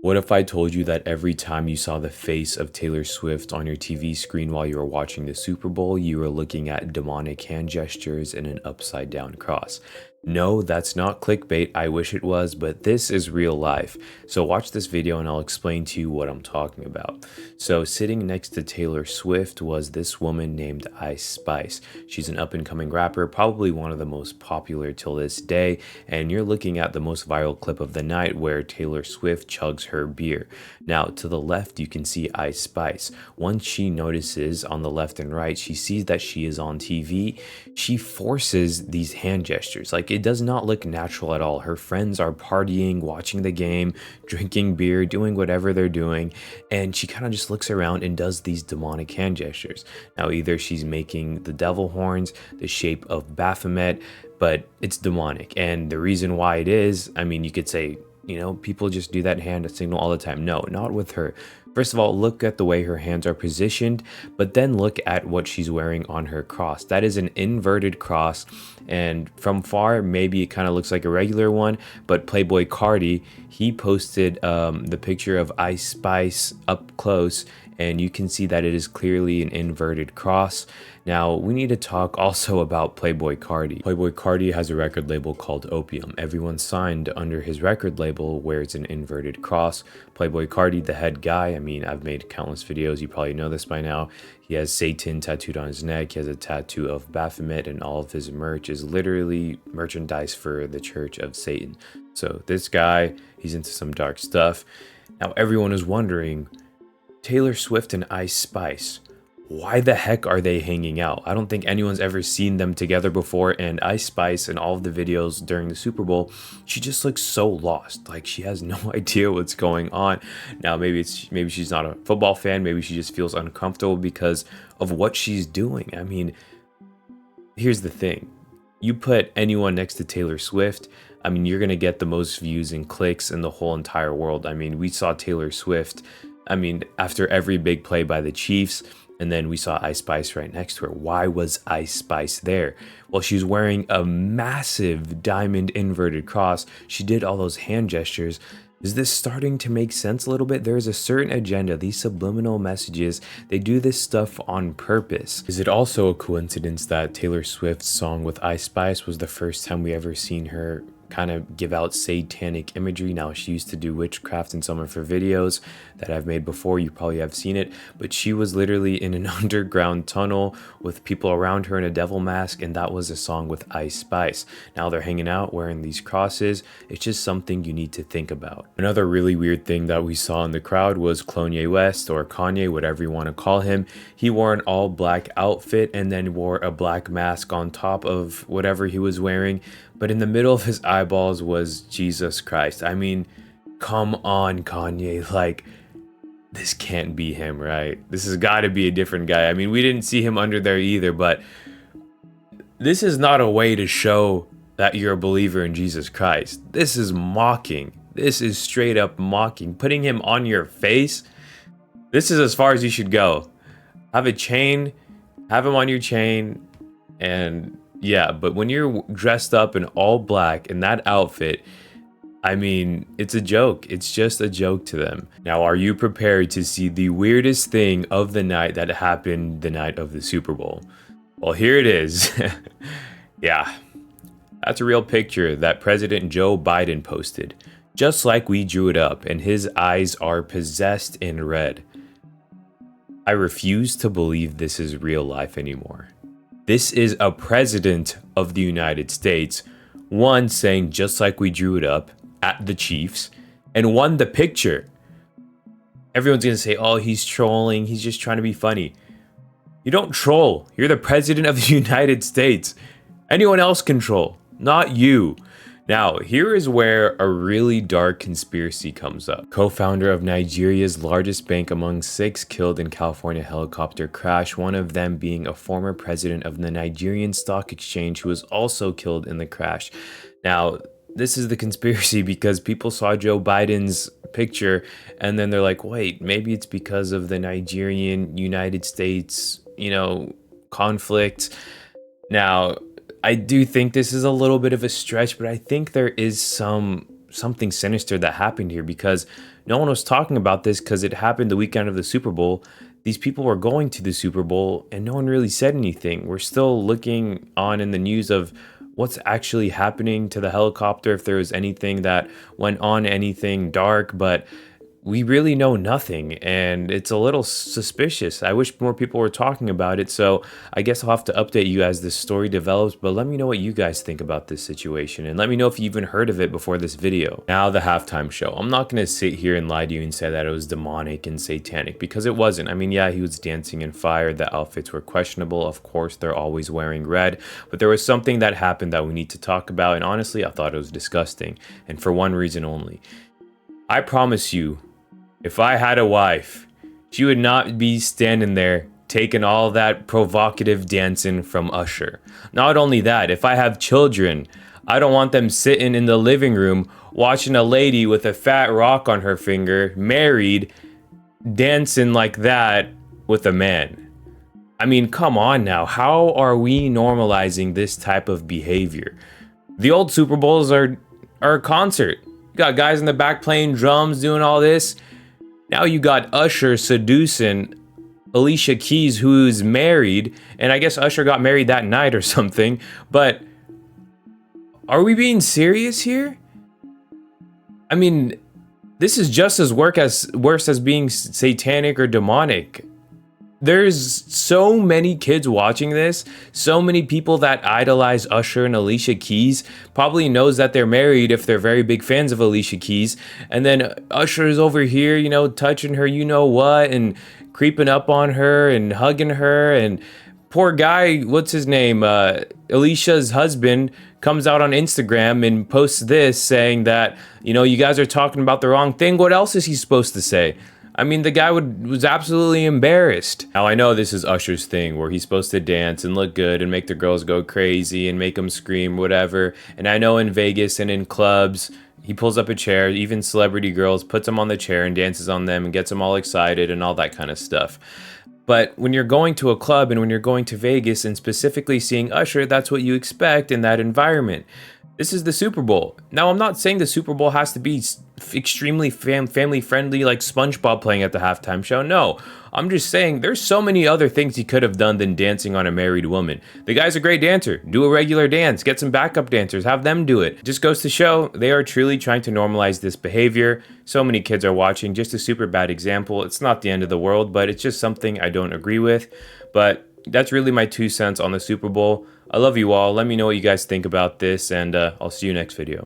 What if I told you that every time you saw the face of Taylor Swift on your TV screen while you were watching the Super Bowl, you were looking at demonic hand gestures and an upside down cross? No, that's not clickbait. I wish it was, but this is real life. So watch this video and I'll explain to you what I'm talking about. So sitting next to Taylor Swift was this woman named Ice Spice. She's an up and coming rapper, probably one of the most popular till this day, and you're looking at the most viral clip of the night where Taylor Swift chugs her beer. Now to the left you can see Ice Spice. Once she notices on the left and right, she sees that she is on TV, she forces these hand gestures. Like, it does not look natural at all. Her friends are partying, watching the game, drinking beer, doing whatever they're doing, and she kind of just looks around and does these demonic hand gestures. Now either she's making the devil horns, the shape of Baphomet, but it's demonic. And the reason why it is, I mean, you could say, people just do that hand signal all the time. No, not with her. First of all, look at the way her hands are positioned, but then look at what she's wearing on her cross. That is an inverted cross, and from far, maybe it kind of looks like a regular one, but Playboi Cardi, he posted the picture of Ice Spice up close, and you can see that it is clearly an inverted cross. Now, we need to talk also about Playboi Cardi. Playboi Cardi has a record label called Opium. Everyone signed under his record label wears an inverted cross. Playboi Cardi, the head guy, I mean, I've made countless videos, you probably know this by now. He has Satan tattooed on his neck, he has a tattoo of Baphomet, and all of his merch is literally merchandise for the Church of Satan. So this guy, he's into some dark stuff. Now everyone is wondering, Taylor Swift and Ice Spice, why the heck are they hanging out? I don't think anyone's ever seen them together before, and Ice Spice in all of the videos during the Super Bowl, she just looks so lost. Like, she has no idea what's going on. Now maybe she's not a football fan, maybe she just feels uncomfortable because of what she's doing. I mean, here's the thing. You put anyone next to Taylor Swift, I mean, you're gonna get the most views and clicks in the whole entire world. I mean, we saw Taylor Swift, after every big play by the Chiefs, and then we saw Ice Spice right next to her. Why was Ice Spice there? Well, she's wearing a massive diamond inverted cross. She did all those hand gestures. Is this starting to make sense a little bit? There's a certain agenda. These subliminal messages, they do this stuff on purpose. Is it also a coincidence that Taylor Swift's song with Ice Spice was the first time we ever seen her kind of give out satanic imagery? Now, she used to do witchcraft in some of her videos that I've made before. You probably have seen it, but she was literally in an underground tunnel with people around her in a devil mask, and that was a song with Ice Spice. Now they're hanging out wearing these crosses. It's just something you need to think about. Another really weird thing that we saw in the crowd was Kanye West, or Kanye, whatever you want to call him. He wore an all black outfit and then wore a black mask on top of whatever he was wearing, but in the middle of his eyeballs was Jesus Christ. I mean, come on, Kanye. Like, this can't be him, right? This has got to be a different guy. I mean, we didn't see him under there either, but this is not a way to show that you're a believer in Jesus Christ. This is mocking. This is straight up mocking. Putting him on your face, this is as far as you should go. Have a chain, have him on your chain, and yeah, but when you're dressed up in all black in that outfit, I mean, it's a joke. It's just a joke to them. Now, are you prepared to see the weirdest thing of the night that happened the night of the Super Bowl? Well, here it is. Yeah, that's a real picture that President Joe Biden posted. Just like we drew it up, and his eyes are possessed in red. I refuse to believe this is real life anymore. This is a president of the United States, one saying just like we drew it up at the Chiefs, and one the picture. Everyone's gonna say, oh, he's trolling, he's just trying to be funny. You don't troll. You're the president of the United States. Anyone else can troll, not you. Now, here is where a really dark conspiracy comes up. Co-founder of Nigeria's largest bank among 6 killed in California helicopter crash, one of them being a former president of the Nigerian Stock Exchange who was also killed in the crash. Now, this is the conspiracy because people saw Joe Biden's picture and then they're like, wait, maybe it's because of the Nigerian United States, conflict. Now, I do think this is a little bit of a stretch, but I think there is something sinister that happened here because No one was talking about this because it happened the weekend of the Super Bowl. These people were going to the Super Bowl and no one really said anything. We're still looking on in the news of what's actually happening to the helicopter, if there was anything that went on, anything dark, but we really know nothing, and it's a little suspicious. I wish more people were talking about it, so I guess I'll have to update you as this story develops, but let me know what you guys think about this situation, and let me know if you even heard of it before this video. Now, the halftime show. I'm not going to sit here and lie to you and say that it was demonic and satanic, because it wasn't. I mean, yeah, he was dancing in fire, the outfits were questionable, of course, they're always wearing red, but there was something that happened that we need to talk about, and honestly, I thought it was disgusting, and for one reason only. I promise you, if I had a wife, she would not be standing there taking all that provocative dancing from Usher. Not only that, if I have children, I don't want them sitting in the living room watching a lady with a fat rock on her finger, married, dancing like that with a man. I mean, come on now. How are we normalizing this type of behavior? The old Super Bowls are a concert. You got guys in the back playing drums, doing all this. Now you got Usher seducing Alicia Keys, who's married, and I guess Usher got married that night or something, but are we being serious here? I mean, this is just as worse as being satanic or demonic. There's so many kids watching this, so many people that idolize Usher and Alicia Keys, probably knows that they're married if they're very big fans of Alicia Keys, and then Usher is over here, you know, touching her, you know what, and creeping up on her and hugging her, and poor guy, what's his name, Alicia's husband, comes out on Instagram and posts this saying that, you know, you guys are talking about the wrong thing. What else is he supposed to say? I mean, the guy was absolutely embarrassed. Now, I know this is Usher's thing where he's supposed to dance and look good and make the girls go crazy and make them scream, whatever. And I know in Vegas and in clubs, he pulls up a chair, even celebrity girls, puts them on the chair and dances on them and gets them all excited and all that kind of stuff. But when you're going to a club and when you're going to Vegas and specifically seeing Usher, that's what you expect in that environment. This is the Super Bowl. Now, I'm not saying the Super Bowl has to be extremely family friendly like SpongeBob playing at the halftime show. No, I'm just saying there's so many other things he could have done than dancing on a married woman. The guy's a great dancer. Do a regular dance. Get some backup dancers. Have them do it. Just goes to show they are truly trying to normalize this behavior. So many kids are watching. Just a super bad example. It's not the end of the world, but it's just something I don't agree with. But that's really my 2 cents on the Super Bowl. I love you all. Let me know what you guys think about this, and I'll see you next video.